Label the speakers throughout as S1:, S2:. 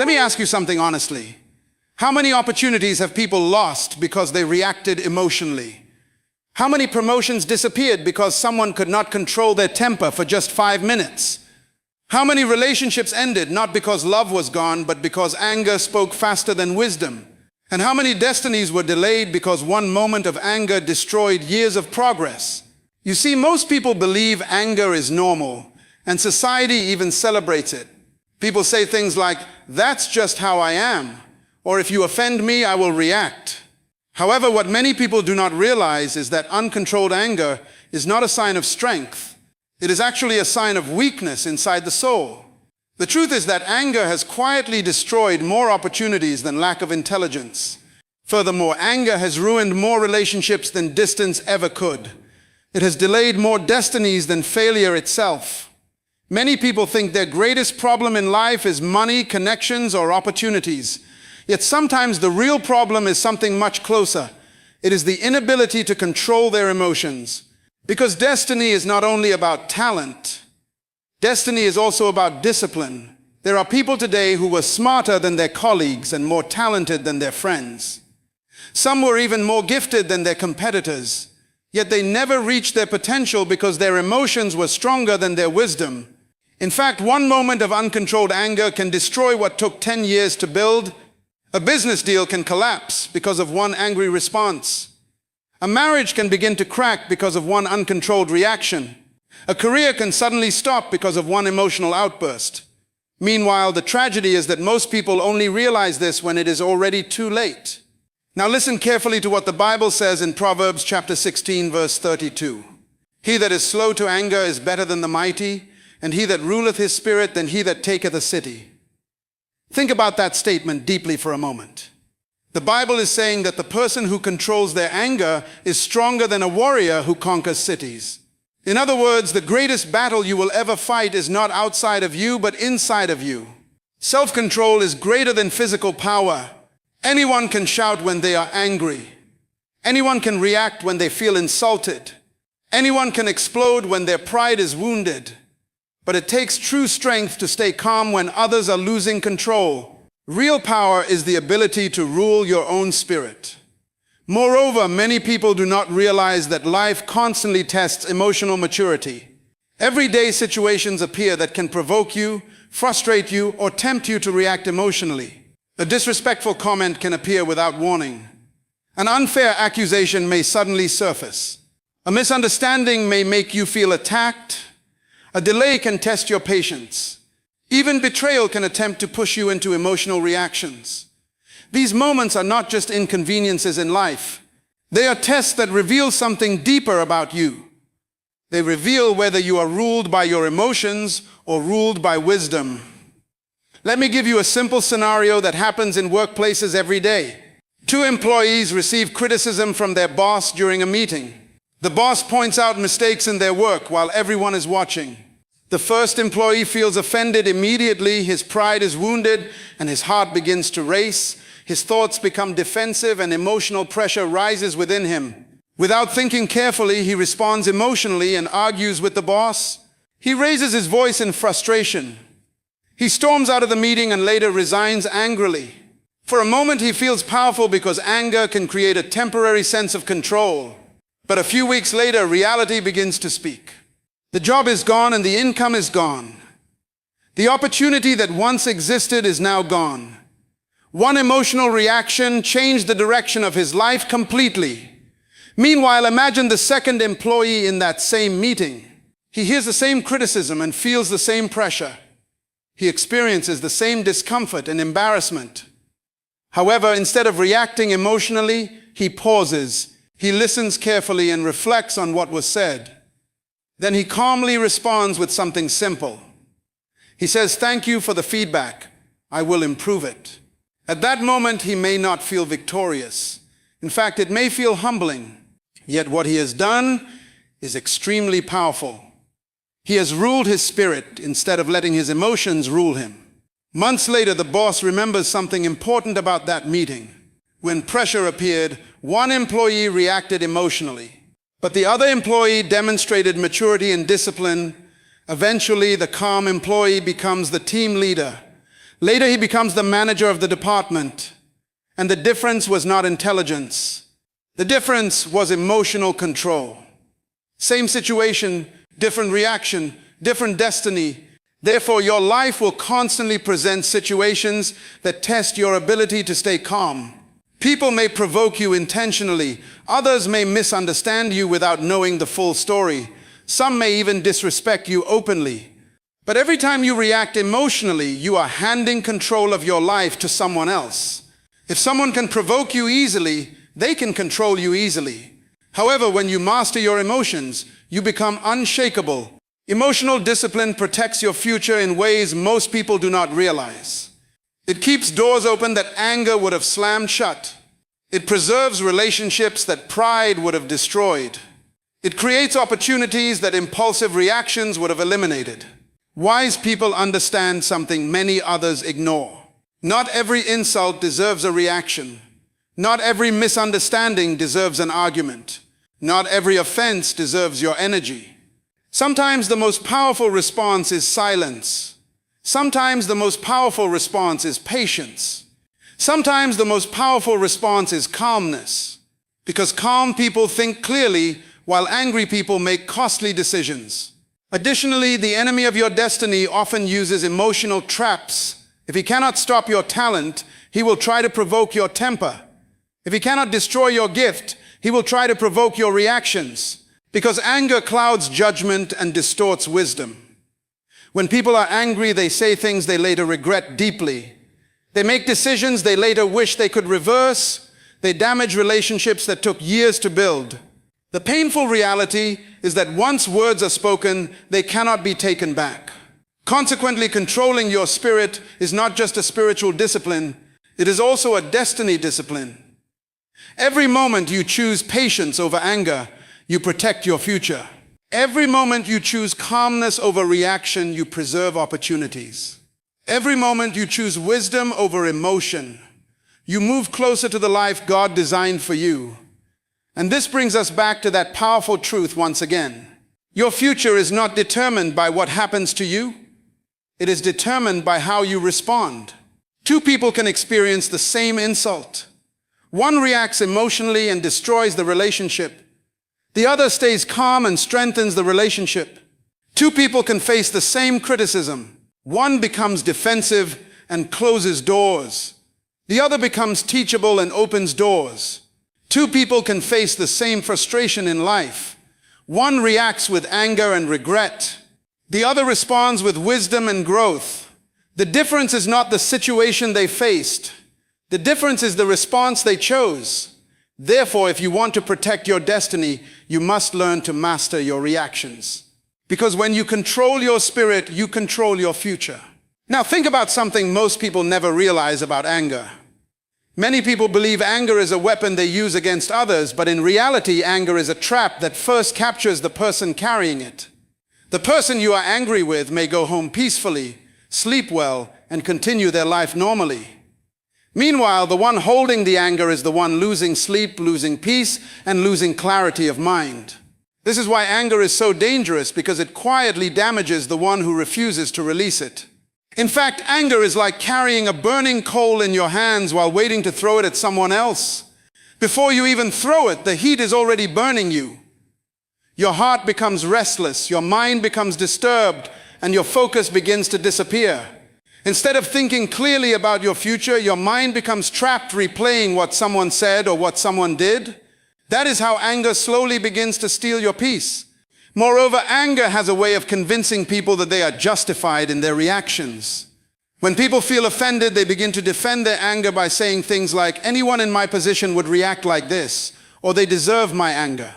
S1: Let me ask you something honestly. How many opportunities have people lost because they reacted emotionally? How many promotions disappeared because someone could not control their temper for just 5 minutes? How many relationships ended not because love was gone, but because anger spoke faster than wisdom? And how many destinies were delayed because one moment of anger destroyed years of progress? You see, most people believe anger is normal, and society even celebrates it. People say things like, "That's just how I am," or "If you offend me, I will react." However, what many people do not realize is that uncontrolled anger is not a sign of strength. It is actually a sign of weakness inside the soul. The truth is that anger has quietly destroyed more opportunities than lack of intelligence. Furthermore, anger has ruined more relationships than distance ever could. It has delayed more destinies than failure itself. Many people think their greatest problem in life is money, connections, or opportunities. Yet sometimes the real problem is something much closer. It is the inability to control their emotions. Because destiny is not only about talent, destiny is also about discipline. There are people today who were smarter than their colleagues and more talented than their friends. Some were even more gifted than their competitors. Yet they never reached their potential because their emotions were stronger than their wisdom. In fact, one moment of uncontrolled anger can destroy what took 10 years to build. A business deal can collapse because of one angry response. A marriage can begin to crack because of one uncontrolled reaction. A career can suddenly stop because of one emotional outburst. Meanwhile, the tragedy is that most people only realize this when it is already too late. Now listen carefully to what the Bible says in Proverbs chapter 16, verse 32. "He that is slow to anger is better than the mighty, and he that ruleth his spirit than he that taketh a city." Think about that statement deeply for a moment. The Bible is saying that the person who controls their anger is stronger than a warrior who conquers cities. In other words, the greatest battle you will ever fight is not outside of you, but inside of you. Self-control is greater than physical power. Anyone can shout when they are angry. Anyone can react when they feel insulted. Anyone can explode when their pride is wounded. But it takes true strength to stay calm when others are losing control. Real power is the ability to rule your own spirit. Moreover, many people do not realize that life constantly tests emotional maturity. Everyday situations appear that can provoke you, frustrate you, or tempt you to react emotionally. A disrespectful comment can appear without warning. An unfair accusation may suddenly surface. A misunderstanding may make you feel attacked. A delay can test your patience. Even betrayal can attempt to push you into emotional reactions. These moments are not just inconveniences in life. They are tests that reveal something deeper about you. They reveal whether you are ruled by your emotions or ruled by wisdom. Let me give you a simple scenario that happens in workplaces every day. 2 employees receive criticism from their boss during a meeting. The boss points out mistakes in their work while everyone is watching. The first employee feels offended immediately, his pride is wounded, and his heart begins to race. His thoughts become defensive and emotional pressure rises within him. Without thinking carefully, he responds emotionally and argues with the boss. He raises his voice in frustration. He storms out of the meeting and later resigns angrily. For a moment, he feels powerful because anger can create a temporary sense of control. But a few weeks later, reality begins to speak. The job is gone and the income is gone. The opportunity that once existed is now gone. One emotional reaction changed the direction of his life completely. Meanwhile, imagine the second employee in that same meeting. He hears the same criticism and feels the same pressure. He experiences the same discomfort and embarrassment. However, instead of reacting emotionally, he pauses. He listens carefully and reflects on what was said. Then he calmly responds with something simple. He says, "Thank you for the feedback. I will improve it." At that moment, he may not feel victorious. In fact, it may feel humbling. Yet what he has done is extremely powerful. He has ruled his spirit instead of letting his emotions rule him. Months later, the boss remembers something important about that meeting. When pressure appeared, one employee reacted emotionally, but the other employee demonstrated maturity and discipline. Eventually, the calm employee becomes the team leader. Later, he becomes the manager of the department. And the difference was not intelligence. The difference was emotional control. Same situation, different reaction, different destiny. Therefore, your life will constantly present situations that test your ability to stay calm. People may provoke you intentionally. Others may misunderstand you without knowing the full story. Some may even disrespect you openly. But every time you react emotionally, you are handing control of your life to someone else. If someone can provoke you easily, they can control you easily. However, when you master your emotions, you become unshakable. Emotional discipline protects your future in ways most people do not realize. It keeps doors open that anger would have slammed shut. It preserves relationships that pride would have destroyed. It creates opportunities that impulsive reactions would have eliminated. Wise people understand something many others ignore. Not every insult deserves a reaction. Not every misunderstanding deserves an argument. Not every offense deserves your energy. Sometimes the most powerful response is silence. Sometimes the most powerful response is patience. Sometimes the most powerful response is calmness. Because calm people think clearly, while angry people make costly decisions. Additionally, the enemy of your destiny often uses emotional traps. If he cannot stop your talent, he will try to provoke your temper. If he cannot destroy your gift, he will try to provoke your reactions. Because anger clouds judgment and distorts wisdom. When people are angry, they say things they later regret deeply. They make decisions they later wish they could reverse. They damage relationships that took years to build. The painful reality is that once words are spoken, they cannot be taken back. Consequently, controlling your spirit is not just a spiritual discipline, it is also a destiny discipline. Every moment you choose patience over anger, you protect your future. Every moment you choose calmness over reaction, you preserve opportunities. Every moment you choose wisdom over emotion, you move closer to the life God designed for you. And this brings us back to that powerful truth once again. Your future is not determined by what happens to you. It is determined by how you respond. Two people can experience the same insult. One reacts emotionally and destroys the relationship. The other stays calm and strengthens the relationship. Two people can face the same criticism. One becomes defensive and closes doors. The other becomes teachable and opens doors. Two people can face the same frustration in life. One reacts with anger and regret. The other responds with wisdom and growth. The difference is not the situation they faced. The difference is the response they chose. Therefore, if you want to protect your destiny, you must learn to master your reactions. Because when you control your spirit, you control your future. Now think about something most people never realize about anger. Many people believe anger is a weapon they use against others, but in reality, anger is a trap that first captures the person carrying it. The person you are angry with may go home peacefully, sleep well, and continue their life normally. Meanwhile, the one holding the anger is the one losing sleep, losing peace, and losing clarity of mind. This is why anger is so dangerous, because it quietly damages the one who refuses to release it. In fact, anger is like carrying a burning coal in your hands while waiting to throw it at someone else. Before you even throw it, the heat is already burning you. Your heart becomes restless, your mind becomes disturbed, and your focus begins to disappear. Instead of thinking clearly about your future, your mind becomes trapped replaying what someone said or what someone did. That is how anger slowly begins to steal your peace. Moreover, anger has a way of convincing people that they are justified in their reactions. When people feel offended, they begin to defend their anger by saying things like, "Anyone in my position would react like this," or "They deserve my anger."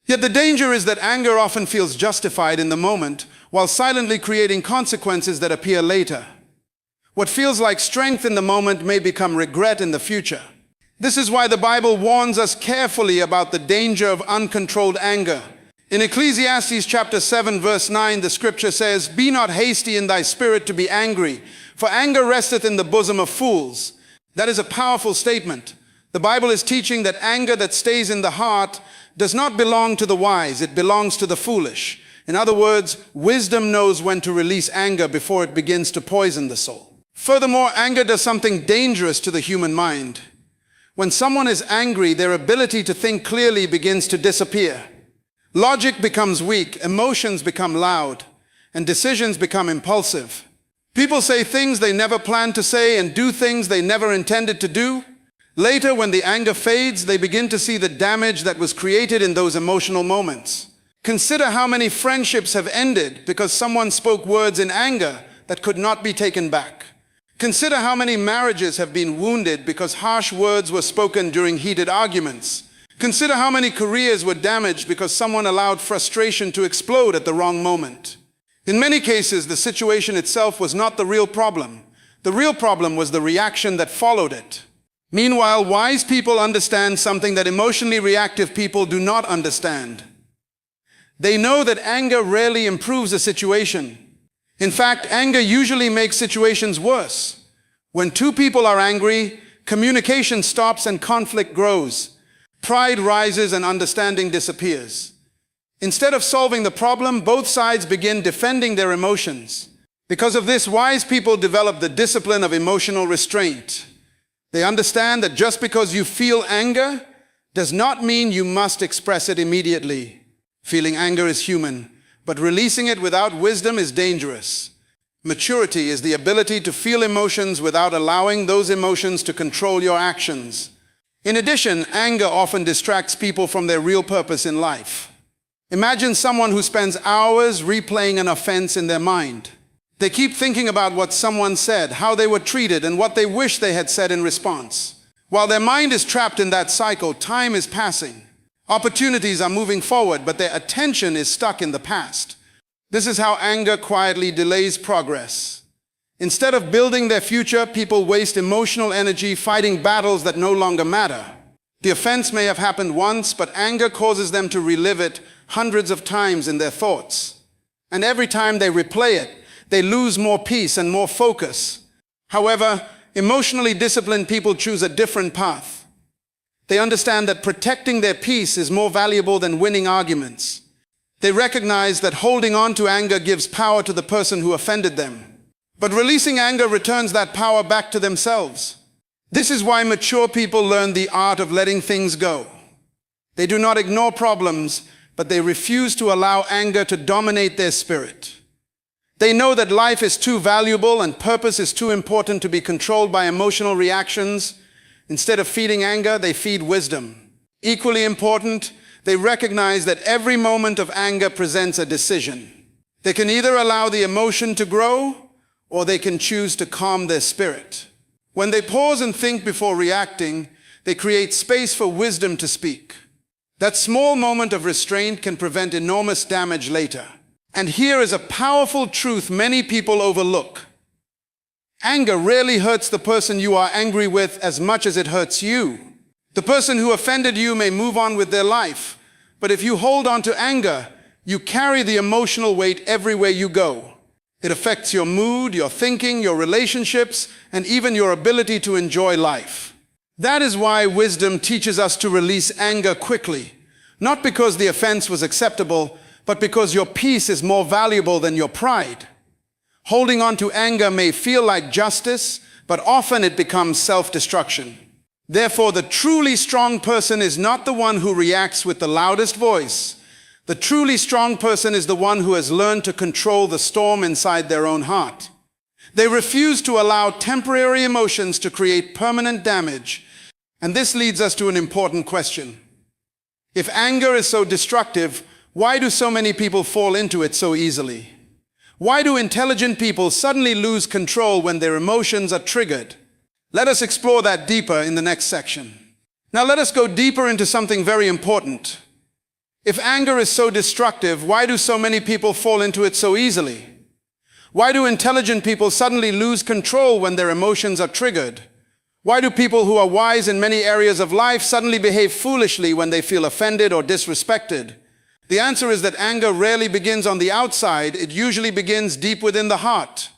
S1: Yet the danger is that anger often feels justified in the moment, while silently creating consequences that appear later. What feels like strength in the moment may become regret in the future. This is why the Bible warns us carefully about the danger of uncontrolled anger. In Ecclesiastes chapter 7 verse 9, the scripture says, "Be not hasty in thy spirit to be angry, for anger resteth in the bosom of fools." That is a powerful statement. The Bible is teaching that anger that stays in the heart does not belong to the wise, it belongs to the foolish. In other words, wisdom knows when to release anger before it begins to poison the soul. Furthermore, anger does something dangerous to the human mind. When someone is angry, their ability to think clearly begins to disappear. Logic becomes weak, emotions become loud, and decisions become impulsive. People say things they never planned to say and do things they never intended to do. Later, when the anger fades, they begin to see the damage that was created in those emotional moments. Consider how many friendships have ended because someone spoke words in anger that could not be taken back. Consider how many marriages have been wounded because harsh words were spoken during heated arguments. Consider how many careers were damaged because someone allowed frustration to explode at the wrong moment. In many cases, the situation itself was not the real problem. The real problem was the reaction that followed it. Meanwhile, wise people understand something that emotionally reactive people do not understand. They know that anger rarely improves a situation. In fact, anger usually makes situations worse. When two people are angry, communication stops and conflict grows. Pride rises and understanding disappears. Instead of solving the problem, both sides begin defending their emotions. Because of this, wise people develop the discipline of emotional restraint. They understand that just because you feel anger does not mean you must express it immediately. Feeling anger is human, but releasing it without wisdom is dangerous. Maturity is the ability to feel emotions without allowing those emotions to control your actions. In addition, anger often distracts people from their real purpose in life. Imagine someone who spends hours replaying an offense in their mind. They keep thinking about what someone said, how they were treated, and what they wish they had said in response. While their mind is trapped in that cycle, time is passing. Opportunities are moving forward, but their attention is stuck in the past. This is how anger quietly delays progress. Instead of building their future, people waste emotional energy fighting battles that no longer matter. The offense may have happened once, but anger causes them to relive it hundreds of times in their thoughts. And every time they replay it, they lose more peace and more focus. However, emotionally disciplined people choose a different path. They understand that protecting their peace is more valuable than winning arguments. They recognize that holding on to anger gives power to the person who offended them. But releasing anger returns that power back to themselves. This is why mature people learn the art of letting things go. They do not ignore problems, but they refuse to allow anger to dominate their spirit. They know that life is too valuable and purpose is too important to be controlled by emotional reactions. Instead of feeding anger, they feed wisdom. Equally important, they recognize that every moment of anger presents a decision. They can either allow the emotion to grow, or they can choose to calm their spirit. When they pause and think before reacting, they create space for wisdom to speak. That small moment of restraint can prevent enormous damage later. And here is a powerful truth many people overlook. Anger rarely hurts the person you are angry with as much as it hurts you. The person who offended you may move on with their life, but if you hold on to anger, you carry the emotional weight everywhere you go. It affects your mood, your thinking, your relationships, and even your ability to enjoy life. That is why wisdom teaches us to release anger quickly, not because the offense was acceptable, but because your peace is more valuable than your pride. Holding on to anger may feel like justice, but often it becomes self-destruction. Therefore, the truly strong person is not the one who reacts with the loudest voice. The truly strong person is the one who has learned to control the storm inside their own heart. They refuse to allow temporary emotions to create permanent damage. And this leads us to an important question. If anger is so destructive, why do so many people fall into it so easily? Why do intelligent people suddenly lose control when their emotions are triggered? Let us explore that deeper in the next section. Now let us go deeper into something very important. If anger is so destructive, why do so many people fall into it so easily? Why do intelligent people suddenly lose control when their emotions are triggered? Why do people who are wise in many areas of life suddenly behave foolishly when they feel offended or disrespected? The answer is that anger rarely begins on the outside, it usually begins deep within the heart.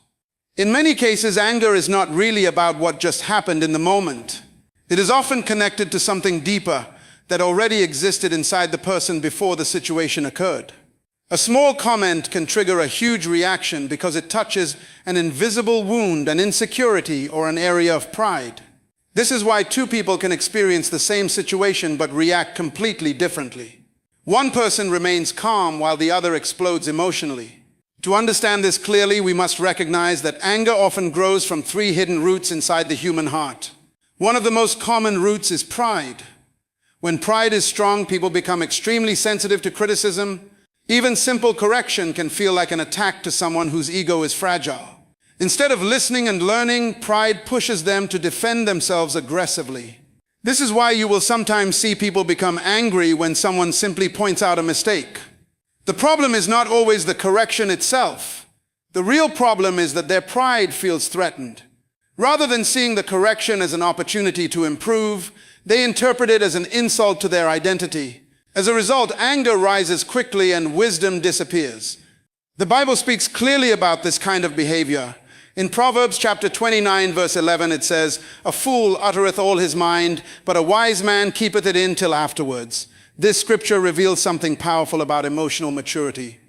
S1: In many cases, anger is not really about what just happened in the moment. It is often connected to something deeper that already existed inside the person before the situation occurred. A small comment can trigger a huge reaction because it touches an invisible wound, an insecurity, or an area of pride. This is why two people can experience the same situation but react completely differently. One person remains calm while the other explodes emotionally. To understand this clearly, we must recognize that anger often grows from three hidden roots inside the human heart. One of the most common roots is pride. When pride is strong, people become extremely sensitive to criticism. Even simple correction can feel like an attack to someone whose ego is fragile. Instead of listening and learning, pride pushes them to defend themselves aggressively. This is why you will sometimes see people become angry when someone simply points out a mistake. The problem is not always the correction itself. The real problem is that their pride feels threatened. Rather than seeing the correction as an opportunity to improve, they interpret it as an insult to their identity. As a result, anger rises quickly and wisdom disappears. The Bible speaks clearly about this kind of behavior. In Proverbs chapter 29, verse 11, it says, "A fool uttereth all his mind, but a wise man keepeth it in till afterwards." This scripture reveals something powerful about emotional maturity.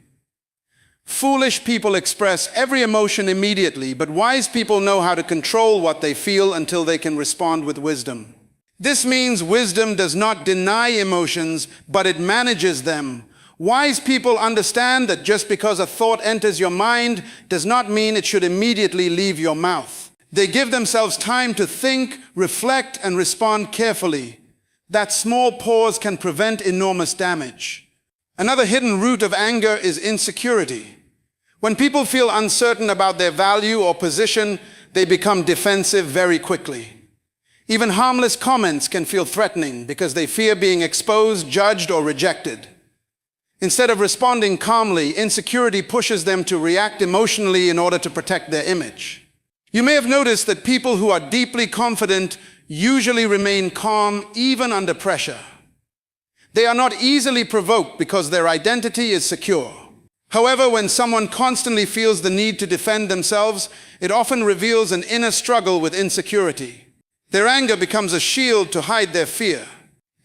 S1: Foolish people express every emotion immediately, but wise people know how to control what they feel until they can respond with wisdom. This means wisdom does not deny emotions, but it manages them. Wise people understand that just because a thought enters your mind does not mean it should immediately leave your mouth. They give themselves time to think, reflect, and respond carefully. That small pause can prevent enormous damage. Another hidden root of anger is insecurity. When people feel uncertain about their value or position, they become defensive very quickly. Even harmless comments can feel threatening because they fear being exposed, judged, or rejected. Instead of responding calmly, insecurity pushes them to react emotionally in order to protect their image. You may have noticed that people who are deeply confident usually remain calm even under pressure. They are not easily provoked because their identity is secure. However, when someone constantly feels the need to defend themselves, it often reveals an inner struggle with insecurity. Their anger becomes a shield to hide their fear.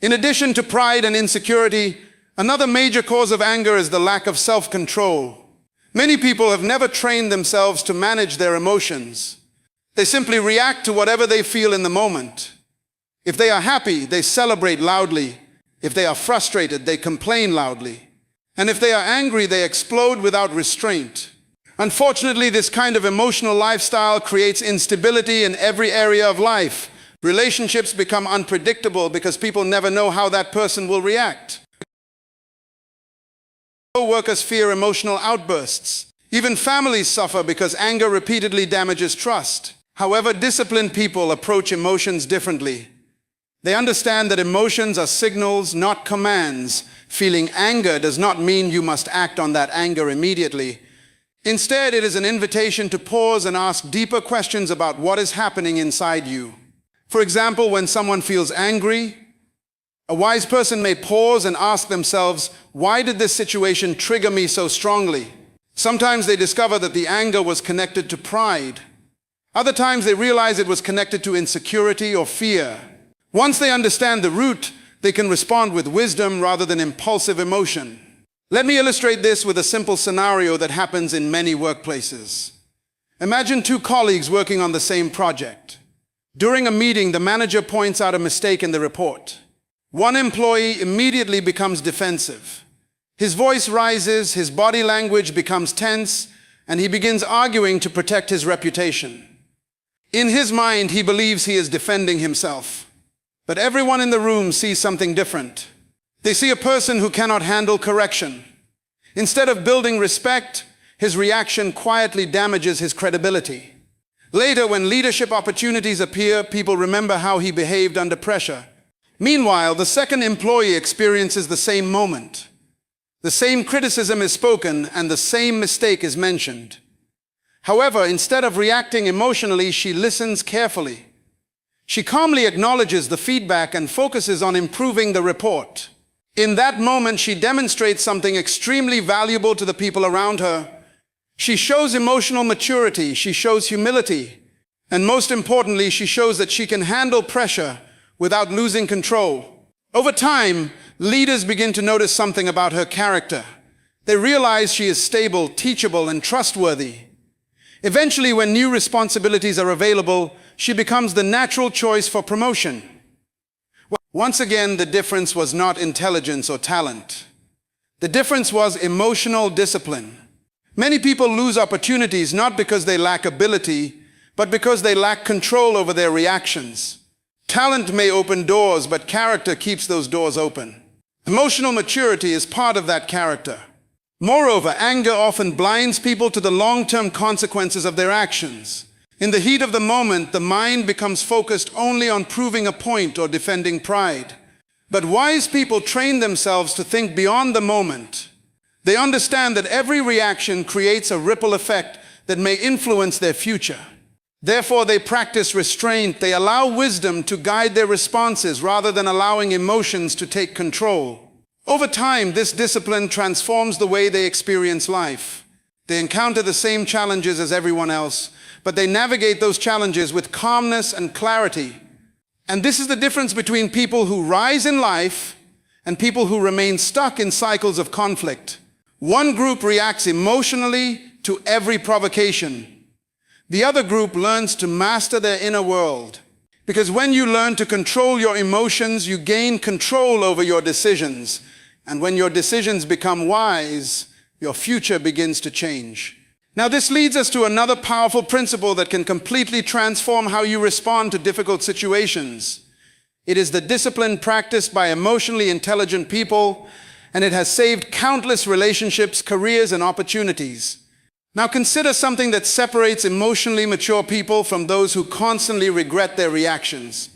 S1: In addition to pride and insecurity, another major cause of anger is the lack of self-control. Many people have never trained themselves to manage their emotions. They simply react to whatever they feel in the moment. If they are happy, they celebrate loudly. If they are frustrated, they complain loudly. And if they are angry, they explode without restraint. Unfortunately, this kind of emotional lifestyle creates instability in every area of life. Relationships become unpredictable because people never know how that person will react. Co-workers fear emotional outbursts. Even families suffer because anger repeatedly damages trust. However, disciplined people approach emotions differently. They understand that emotions are signals, not commands. Feeling anger does not mean you must act on that anger immediately. Instead, it is an invitation to pause and ask deeper questions about what is happening inside you. For example, when someone feels angry, a wise person may pause and ask themselves, why did this situation trigger me so strongly? Sometimes they discover that the anger was connected to pride. Other times they realize it was connected to insecurity or fear. Once they understand the root, they can respond with wisdom rather than impulsive emotion. Let me illustrate this with a simple scenario that happens in many workplaces. Imagine two colleagues working on the same project. During a meeting, the manager points out a mistake in the report. One employee immediately becomes defensive. His voice rises, his body language becomes tense, and he begins arguing to protect his reputation. In his mind, he believes he is defending himself. But everyone in the room sees something different. They see a person who cannot handle correction. Instead of building respect, his reaction quietly damages his credibility. Later, when leadership opportunities appear, people remember how he behaved under pressure. Meanwhile, the second employee experiences the same moment. The same criticism is spoken and the same mistake is mentioned. However, instead of reacting emotionally, she listens carefully. She calmly acknowledges the feedback and focuses on improving the report. In that moment, she demonstrates something extremely valuable to the people around her. She shows emotional maturity, she shows humility, and most importantly, she shows that she can handle pressure without losing control. Over time, leaders begin to notice something about her character. They realize she is stable, teachable, and trustworthy. Eventually, when new responsibilities are available, she becomes the natural choice for promotion. Once again, the difference was not intelligence or talent. The difference was emotional discipline. Many people lose opportunities not because they lack ability, but because they lack control over their reactions. Talent may open doors, but character keeps those doors open. Emotional maturity is part of that character. Moreover, anger often blinds people to the long-term consequences of their actions. In the heat of the moment, the mind becomes focused only on proving a point or defending pride. But wise people train themselves to think beyond the moment. They understand that every reaction creates a ripple effect that may influence their future. Therefore, they practice restraint. They allow wisdom to guide their responses rather than allowing emotions to take control. Over time, this discipline transforms the way they experience life. They encounter the same challenges as everyone else, but they navigate those challenges with calmness and clarity. And this is the difference between people who rise in life and people who remain stuck in cycles of conflict. One group reacts emotionally to every provocation. The other group learns to master their inner world. Because when you learn to control your emotions, you gain control over your decisions. And when your decisions become wise, your future begins to change. Now, this leads us to another powerful principle that can completely transform how you respond to difficult situations. It is the discipline practiced by emotionally intelligent people, and it has saved countless relationships, careers, and opportunities. Now, consider something that separates emotionally mature people from those who constantly regret their reactions.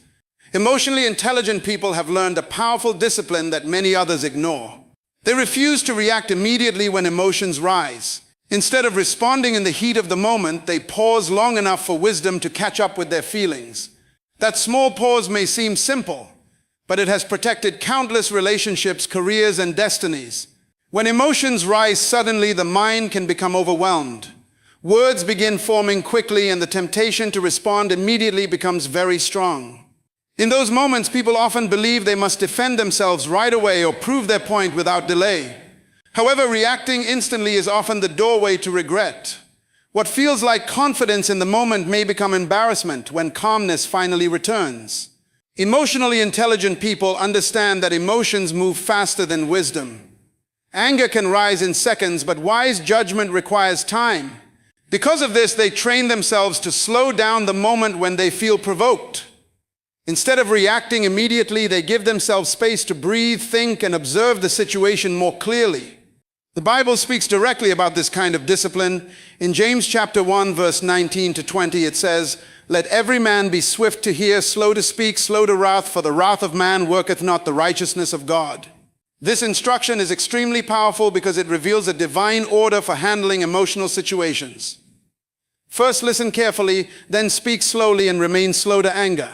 S1: Emotionally intelligent people have learned a powerful discipline that many others ignore. They refuse to react immediately when emotions rise. Instead of responding in the heat of the moment, they pause long enough for wisdom to catch up with their feelings. That small pause may seem simple, but it has protected countless relationships, careers, and destinies. When emotions rise suddenly, the mind can become overwhelmed. Words begin forming quickly, and the temptation to respond immediately becomes very strong. In those moments, people often believe they must defend themselves right away or prove their point without delay. However, reacting instantly is often the doorway to regret. What feels like confidence in the moment may become embarrassment when calmness finally returns. Emotionally intelligent people understand that emotions move faster than wisdom. Anger can rise in seconds, but wise judgment requires time. Because of this, they train themselves to slow down the moment when they feel provoked. Instead of reacting immediately, they give themselves space to breathe, think, and observe the situation more clearly. The Bible speaks directly about this kind of discipline. In James chapter 1, verse 19 to 20, it says, "Let every man be swift to hear, slow to speak, slow to wrath, for the wrath of man worketh not the righteousness of God." This instruction is extremely powerful because it reveals a divine order for handling emotional situations. First, listen carefully, then speak slowly and remain slow to anger.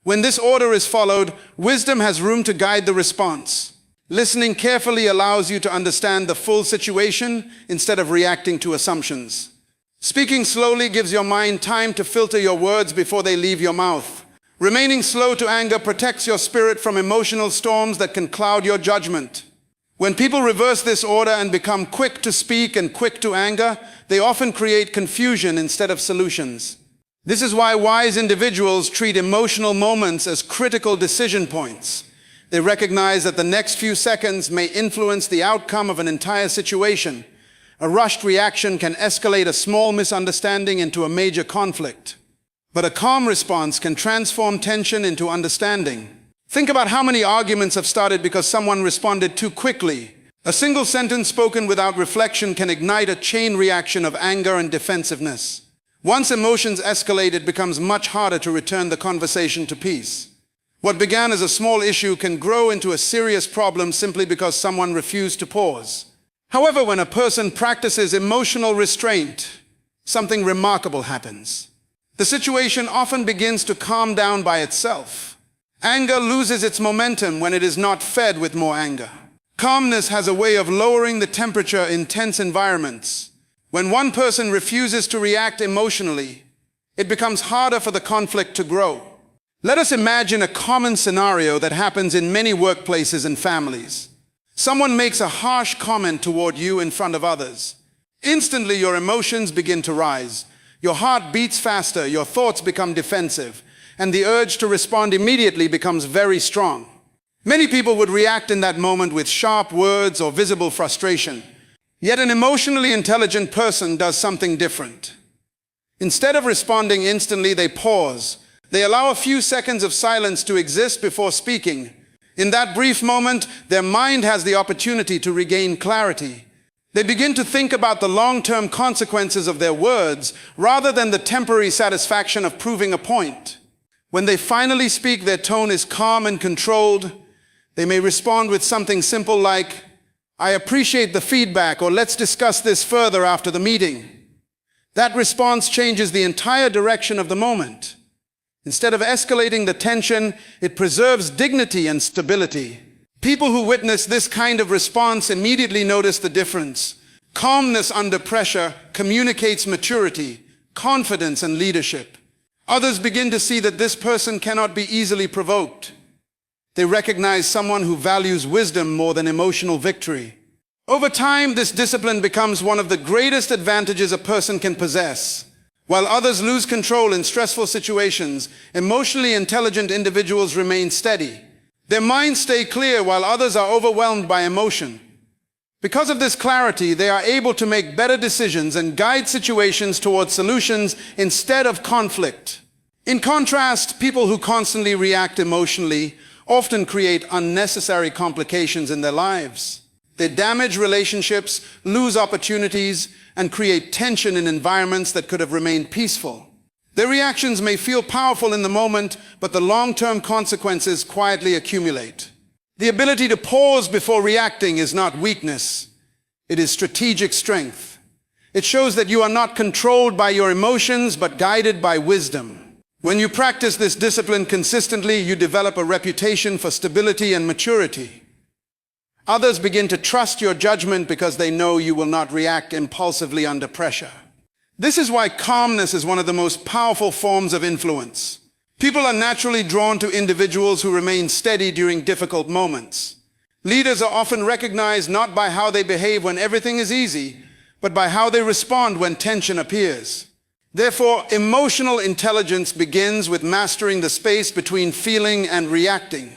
S1: When this order is followed, wisdom has room to guide the response. Listening carefully allows you to understand the full situation instead of reacting to assumptions. Speaking slowly gives your mind time to filter your words before they leave your mouth. Remaining slow to anger protects your spirit from emotional storms that can cloud your judgment. When people reverse this order and become quick to speak and quick to anger, they often create confusion instead of solutions. This is why wise individuals treat emotional moments as critical decision points. They recognize that the next few seconds may influence the outcome of an entire situation. A rushed reaction can escalate a small misunderstanding into a major conflict. But a calm response can transform tension into understanding. Think about how many arguments have started because someone responded too quickly. A single sentence spoken without reflection can ignite a chain reaction of anger and defensiveness. Once emotions escalate, it becomes much harder to return the conversation to peace. What began as a small issue can grow into a serious problem simply because someone refused to pause. However, when a person practices emotional restraint, something remarkable happens. The situation often begins to calm down by itself. Anger loses its momentum when it is not fed with more anger. Calmness has a way of lowering the temperature in tense environments. When one person refuses to react emotionally, it becomes harder for the conflict to grow. Let us imagine a common scenario that happens in many workplaces and families. Someone makes a harsh comment toward you in front of others. Instantly, your emotions begin to rise. Your heart beats faster, your thoughts become defensive, and the urge to respond immediately becomes very strong. Many people would react in that moment with sharp words or visible frustration. Yet an emotionally intelligent person does something different. Instead of responding instantly, they pause. They allow a few seconds of silence to exist before speaking. In that brief moment, their mind has the opportunity to regain clarity. They begin to think about the long-term consequences of their words rather than the temporary satisfaction of proving a point. When they finally speak, their tone is calm and controlled. They may respond with something simple like, "I appreciate the feedback," or "Let's discuss this further after the meeting." That response changes the entire direction of the moment. Instead of escalating the tension, it preserves dignity and stability. People who witness this kind of response immediately notice the difference. Calmness under pressure communicates maturity, confidence, and leadership. Others begin to see that this person cannot be easily provoked. They recognize someone who values wisdom more than emotional victory. Over time, this discipline becomes one of the greatest advantages a person can possess. While others lose control in stressful situations, emotionally intelligent individuals remain steady. Their minds stay clear while others are overwhelmed by emotion. Because of this clarity, they are able to make better decisions and guide situations towards solutions instead of conflict. In contrast, people who constantly react emotionally often create unnecessary complications in their lives. They damage relationships, lose opportunities, and create tension in environments that could have remained peaceful. Their reactions may feel powerful in the moment, but the long-term consequences quietly accumulate. The ability to pause before reacting is not weakness. It is strategic strength. It shows that you are not controlled by your emotions, but guided by wisdom. When you practice this discipline consistently, you develop a reputation for stability and maturity. Others begin to trust your judgment because they know you will not react impulsively under pressure. This is why calmness is one of the most powerful forms of influence. People are naturally drawn to individuals who remain steady during difficult moments. Leaders are often recognized not by how they behave when everything is easy, but by how they respond when tension appears. Therefore, emotional intelligence begins with mastering the space between feeling and reacting.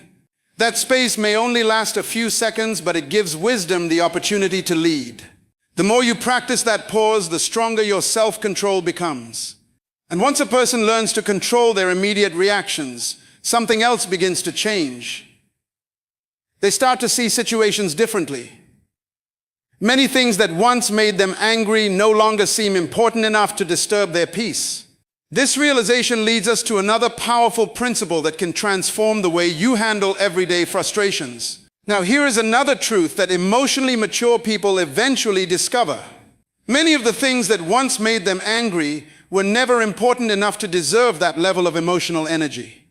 S1: That space may only last a few seconds, but it gives wisdom the opportunity to lead. The more you practice that pause, the stronger your self-control becomes. And once a person learns to control their immediate reactions, something else begins to change. They start to see situations differently. Many things that once made them angry no longer seem important enough to disturb their peace. This realization leads us to another powerful principle that can transform the way you handle everyday frustrations. Now, here is another truth that emotionally mature people eventually discover. Many of the things that once made them angry were never important enough to deserve that level of emotional energy.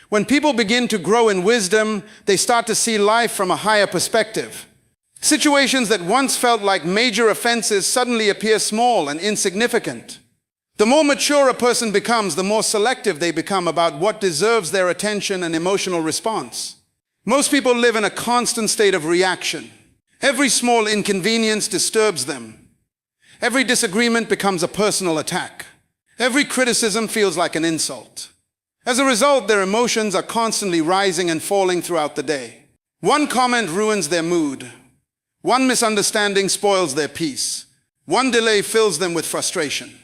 S1: When people begin to grow in wisdom, they start to see life from a higher perspective. Situations that once felt like major offenses suddenly appear small and insignificant. The more mature a person becomes, the more selective they become about what deserves their attention and emotional response. Most people live in a constant state of reaction. Every small inconvenience disturbs them. Every disagreement becomes a personal attack. Every criticism feels like an insult. As a result, their emotions are constantly rising and falling throughout the day. One comment ruins their mood. One misunderstanding spoils their peace. One delay fills them with frustration.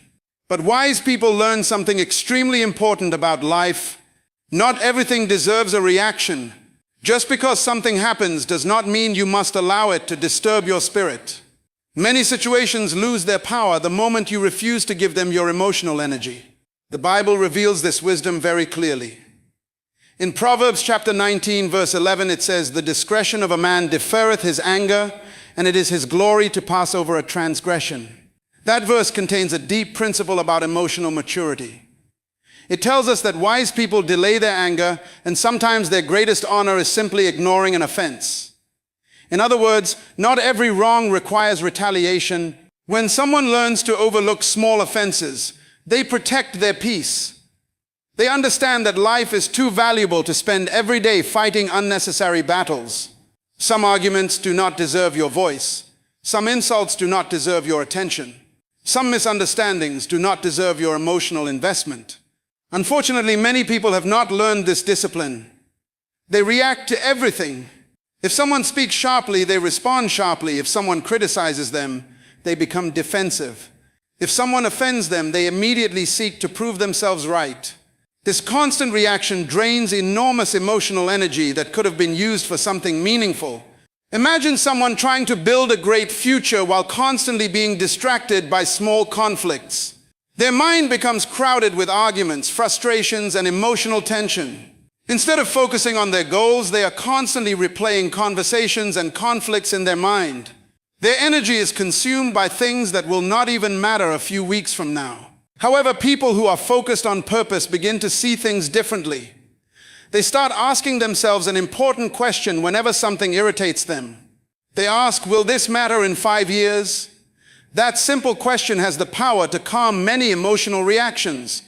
S1: But wise people learn something extremely important about life. Not everything deserves a reaction. Just because something happens does not mean you must allow it to disturb your spirit. Many situations lose their power the moment you refuse to give them your emotional energy. The Bible reveals this wisdom very clearly. In Proverbs chapter 19, verse 11, it says, "The discretion of a man deferreth his anger, and it is his glory to pass over a transgression." That verse contains a deep principle about emotional maturity. It tells us that wise people delay their anger, and sometimes their greatest honor is simply ignoring an offense. In other words, not every wrong requires retaliation. When someone learns to overlook small offenses, they protect their peace. They understand that life is too valuable to spend every day fighting unnecessary battles. Some arguments do not deserve your voice. Some insults do not deserve your attention. Some misunderstandings do not deserve your emotional investment. Unfortunately, many people have not learned this discipline. They react to everything. If someone speaks sharply, they respond sharply. If someone criticizes them, they become defensive. If someone offends them, they immediately seek to prove themselves right. This constant reaction drains enormous emotional energy that could have been used for something meaningful. Imagine someone trying to build a great future while constantly being distracted by small conflicts. Their mind becomes crowded with arguments, frustrations, and emotional tension. Instead of focusing on their goals, they are constantly replaying conversations and conflicts in their mind. Their energy is consumed by things that will not even matter a few weeks from now. However, people who are focused on purpose begin to see things differently. They start asking themselves an important question whenever something irritates them. They ask, will this matter in 5 years? That simple question has the power to calm many emotional reactions.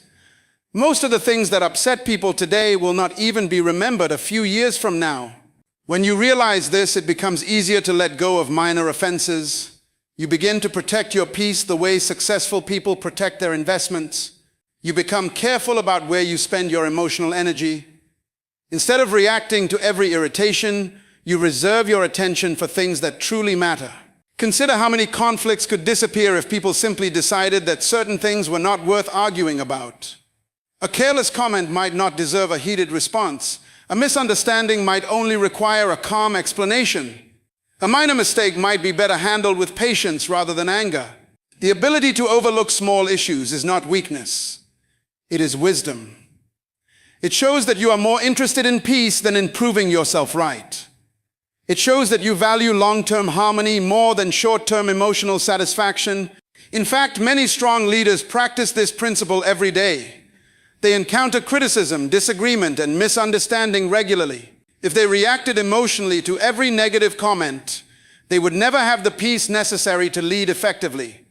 S1: Most of the things that upset people today will not even be remembered a few years from now. When you realize this, it becomes easier to let go of minor offenses. You begin to protect your peace the way successful people protect their investments. You become careful about where you spend your emotional energy. Instead of reacting to every irritation, you reserve your attention for things that truly matter. Consider how many conflicts could disappear if people simply decided that certain things were not worth arguing about. A careless comment might not deserve a heated response. A misunderstanding might only require a calm explanation. A minor mistake might be better handled with patience rather than anger. The ability to overlook small issues is not weakness. It is wisdom. It shows that you are more interested in peace than in proving yourself right. It shows that you value long-term harmony more than short-term emotional satisfaction. In fact, many strong leaders practice this principle every day. They encounter criticism, disagreement, and misunderstanding regularly. If they reacted emotionally to every negative comment, they would never have the peace necessary to lead effectively.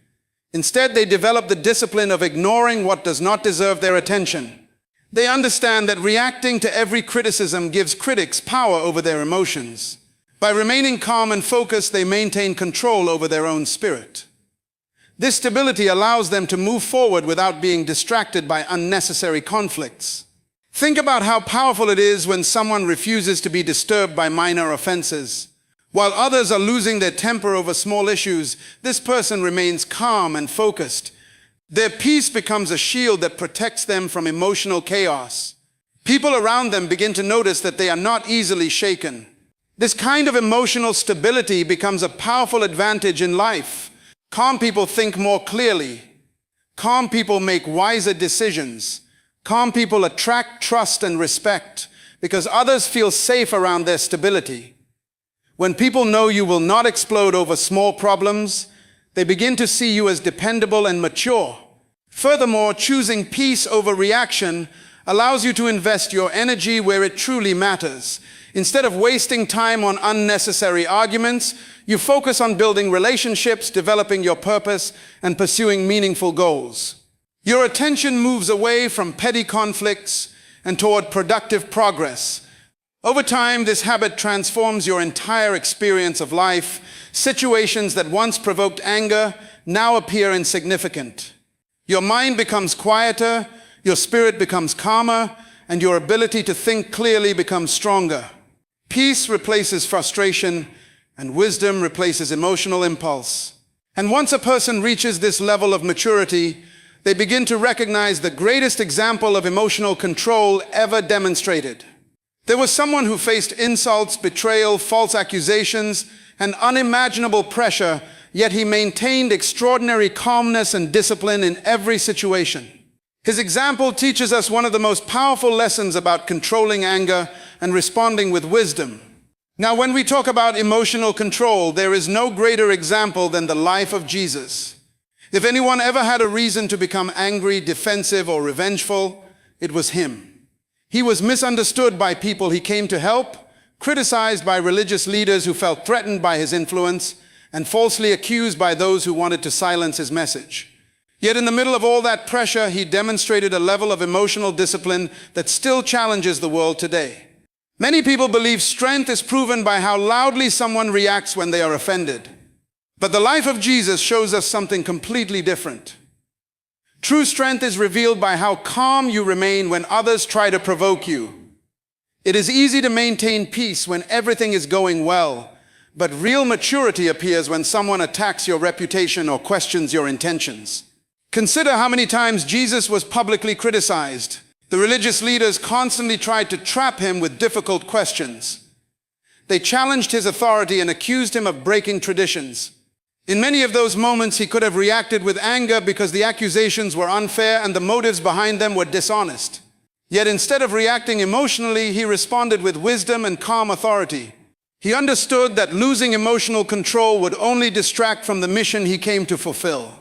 S1: Instead, they develop the discipline of ignoring what does not deserve their attention. They understand that reacting to every criticism gives critics power over their emotions. By remaining calm and focused, they maintain control over their own spirit. This stability allows them to move forward without being distracted by unnecessary conflicts. Think about how powerful it is when someone refuses to be disturbed by minor offenses. While others are losing their temper over small issues, this person remains calm and focused. Their peace becomes a shield that protects them from emotional chaos. People around them begin to notice that they are not easily shaken. This kind of emotional stability becomes a powerful advantage in life. Calm people think more clearly. Calm people make wiser decisions. Calm people attract trust and respect because others feel safe around their stability. When people know you will not explode over small problems, they begin to see you as dependable and mature. Furthermore, choosing peace over reaction allows you to invest your energy where it truly matters. Instead of wasting time on unnecessary arguments, you focus on building relationships, developing your purpose, and pursuing meaningful goals. Your attention moves away from petty conflicts and toward productive progress. Over time, this habit transforms your entire experience of life. Situations that once provoked anger now appear insignificant. Your mind becomes quieter, your spirit becomes calmer, and your ability to think clearly becomes stronger. Peace replaces frustration, and wisdom replaces emotional impulse. And once a person reaches this level of maturity, they begin to recognize the greatest example of emotional control ever demonstrated. There was someone who faced insults, betrayal, false accusations, and unimaginable pressure, yet he maintained extraordinary calmness and discipline in every situation. His example teaches us one of the most powerful lessons about controlling anger and responding with wisdom. Now, when we talk about emotional control, there is no greater example than the life of Jesus. If anyone ever had a reason to become angry, defensive, or revengeful, it was him. He was misunderstood by people he came to help, criticized by religious leaders who felt threatened by his influence, and falsely accused by those who wanted to silence his message. Yet in the middle of all that pressure, he demonstrated a level of emotional discipline that still challenges the world today. Many people believe strength is proven by how loudly someone reacts when they are offended. But the life of Jesus shows us something completely different. True strength is revealed by how calm you remain when others try to provoke you. It is easy to maintain peace when everything is going well, but real maturity appears when someone attacks your reputation or questions your intentions. Consider how many times Jesus was publicly criticized. The religious leaders constantly tried to trap him with difficult questions. They challenged his authority and accused him of breaking traditions. In many of those moments, he could have reacted with anger because the accusations were unfair and the motives behind them were dishonest. Yet instead of reacting emotionally, he responded with wisdom and calm authority. He understood that losing emotional control would only distract from the mission he came to fulfill.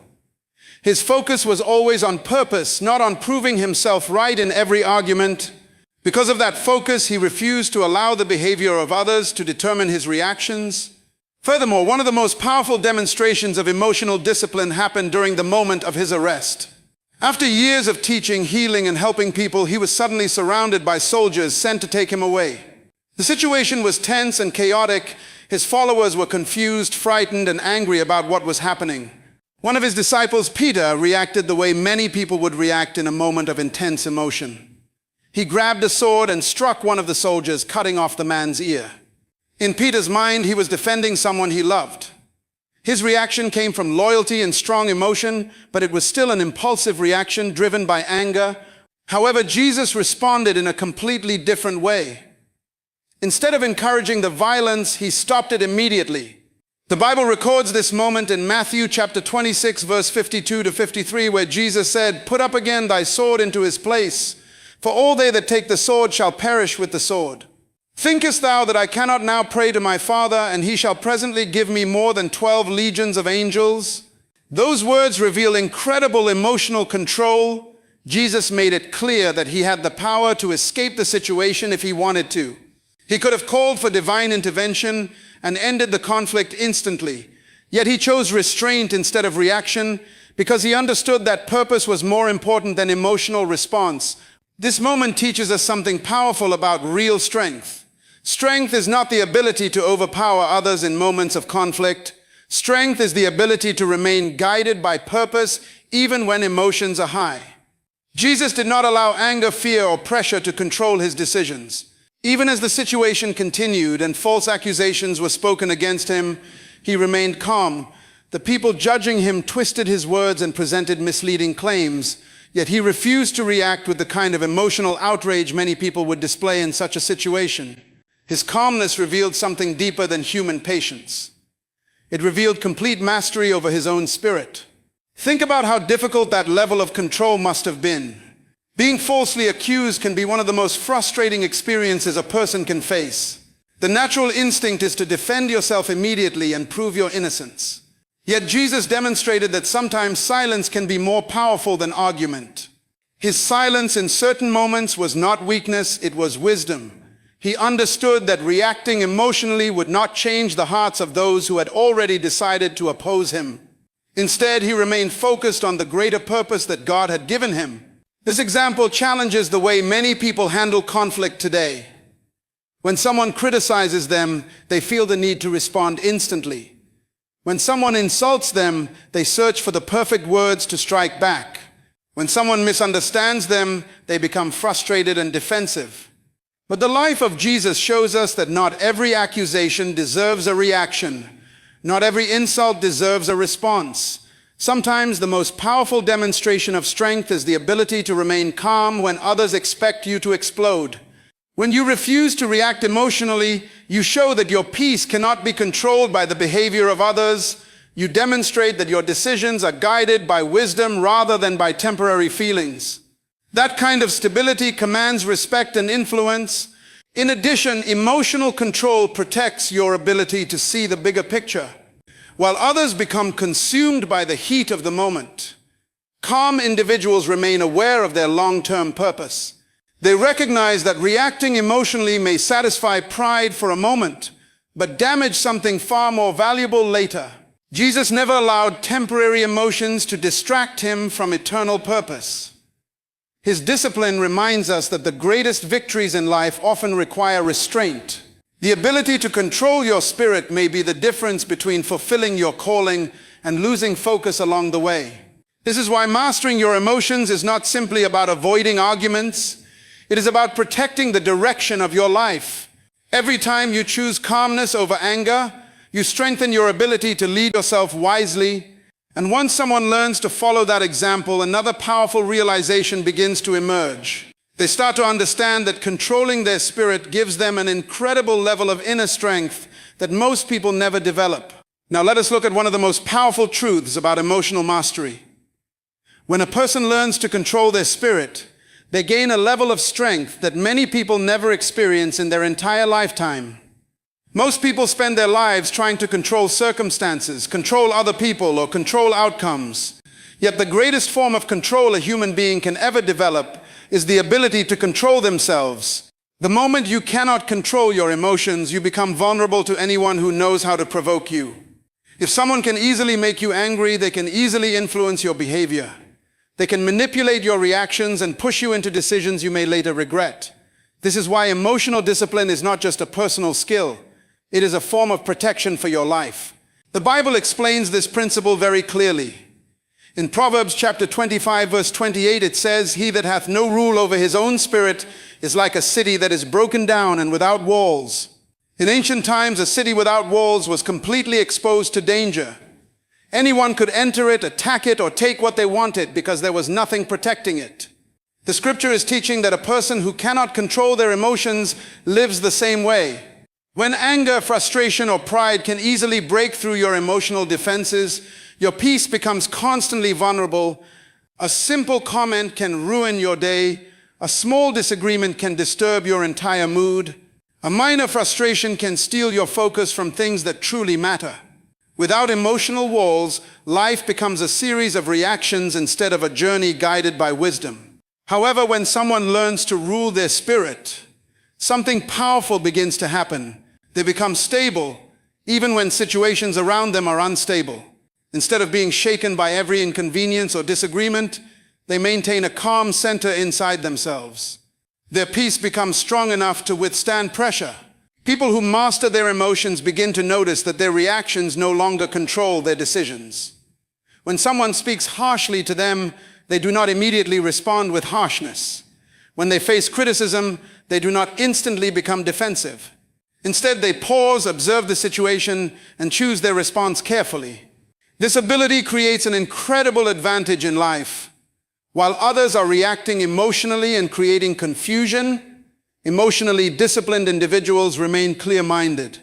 S1: His focus was always on purpose, not on proving himself right in every argument. Because of that focus, he refused to allow the behavior of others to determine his reactions. Furthermore, one of the most powerful demonstrations of emotional discipline happened during the moment of his arrest. After years of teaching, healing, and helping people, he was suddenly surrounded by soldiers sent to take him away. The situation was tense and chaotic. His followers were confused, frightened, and angry about what was happening. One of his disciples, Peter, reacted the way many people would react in a moment of intense emotion. He grabbed a sword and struck one of the soldiers, cutting off the man's ear. In Peter's mind, he was defending someone he loved. His reaction came from loyalty and strong emotion, but it was still an impulsive reaction driven by anger. However, Jesus responded in a completely different way. Instead of encouraging the violence, he stopped it immediately. The Bible records this moment in Matthew chapter 26, verse 52 to 53, where Jesus said, "Put up again thy sword into his place, for all they that take the sword shall perish with the sword. Thinkest thou that I cannot now pray to my Father, and he shall presently give me more than 12 legions of angels?" Those words reveal incredible emotional control. Jesus made it clear that he had the power to escape the situation if he wanted to. He could have called for divine intervention and ended the conflict instantly. Yet he chose restraint instead of reaction because he understood that purpose was more important than emotional response. This moment teaches us something powerful about real strength. Strength is not the ability to overpower others in moments of conflict. Strength is the ability to remain guided by purpose even when emotions are high. Jesus did not allow anger, fear, or pressure to control his decisions. Even as the situation continued and false accusations were spoken against him, he remained calm. The people judging him twisted his words and presented misleading claims, yet he refused to react with the kind of emotional outrage many people would display in such a situation. His calmness revealed something deeper than human patience. It revealed complete mastery over his own spirit. Think about how difficult that level of control must have been. Being falsely accused can be one of the most frustrating experiences a person can face. The natural instinct is to defend yourself immediately and prove your innocence. Yet Jesus demonstrated that sometimes silence can be more powerful than argument. His silence in certain moments was not weakness, it was wisdom. He understood that reacting emotionally would not change the hearts of those who had already decided to oppose him. Instead, he remained focused on the greater purpose that God had given him. This example challenges the way many people handle conflict today. When someone criticizes them, they feel the need to respond instantly. When someone insults them, they search for the perfect words to strike back. When someone misunderstands them, they become frustrated and defensive. But the life of Jesus shows us that not every accusation deserves a reaction. Not every insult deserves a response. Sometimes the most powerful demonstration of strength is the ability to remain calm when others expect you to explode. When you refuse to react emotionally, you show that your peace cannot be controlled by the behavior of others. You demonstrate that your decisions are guided by wisdom rather than by temporary feelings. That kind of stability commands respect and influence. In addition, emotional control protects your ability to see the bigger picture. While others become consumed by the heat of the moment, calm individuals remain aware of their long-term purpose. They recognize that reacting emotionally may satisfy pride for a moment, but damage something far more valuable later. Jesus never allowed temporary emotions to distract him from eternal purpose. His discipline reminds us that the greatest victories in life often require restraint. The ability to control your spirit may be the difference between fulfilling your calling and losing focus along the way. This is why mastering your emotions is not simply about avoiding arguments. It is about protecting the direction of your life. Every time you choose calmness over anger, you strengthen your ability to lead yourself wisely. And once someone learns to follow that example, another powerful realization begins to emerge. They start to understand that controlling their spirit gives them an incredible level of inner strength that most people never develop. Now let us look at one of the most powerful truths about emotional mastery. When a person learns to control their spirit, they gain a level of strength that many people never experience in their entire lifetime. Most people spend their lives trying to control circumstances, control other people, or control outcomes. Yet the greatest form of control a human being can ever develop is the ability to control themselves. The moment you cannot control your emotions, you become vulnerable to anyone who knows how to provoke you. If someone can easily make you angry, they can easily influence your behavior. They can manipulate your reactions and push you into decisions you may later regret. This is why emotional discipline is not just a personal skill. It is a form of protection for your life. The Bible explains this principle very clearly. In Proverbs chapter 25, verse 28, it says, "He that hath no rule over his own spirit is like a city that is broken down and without walls." In ancient times, a city without walls was completely exposed to danger. Anyone could enter it, attack it, or take what they wanted because there was nothing protecting it. The scripture is teaching that a person who cannot control their emotions lives the same way. When anger, frustration, or pride can easily break through your emotional defenses, your peace becomes constantly vulnerable. A simple comment can ruin your day. A small disagreement can disturb your entire mood. A minor frustration can steal your focus from things that truly matter. Without emotional walls, life becomes a series of reactions instead of a journey guided by wisdom. However, when someone learns to rule their spirit, something powerful begins to happen. They become stable, even when situations around them are unstable. Instead of being shaken by every inconvenience or disagreement, they maintain a calm center inside themselves. Their peace becomes strong enough to withstand pressure. People who master their emotions begin to notice that their reactions no longer control their decisions. When someone speaks harshly to them, they do not immediately respond with harshness. When they face criticism, they do not instantly become defensive. Instead, they pause, observe the situation, and choose their response carefully. This ability creates an incredible advantage in life. While others are reacting emotionally and creating confusion, emotionally disciplined individuals remain clear-minded.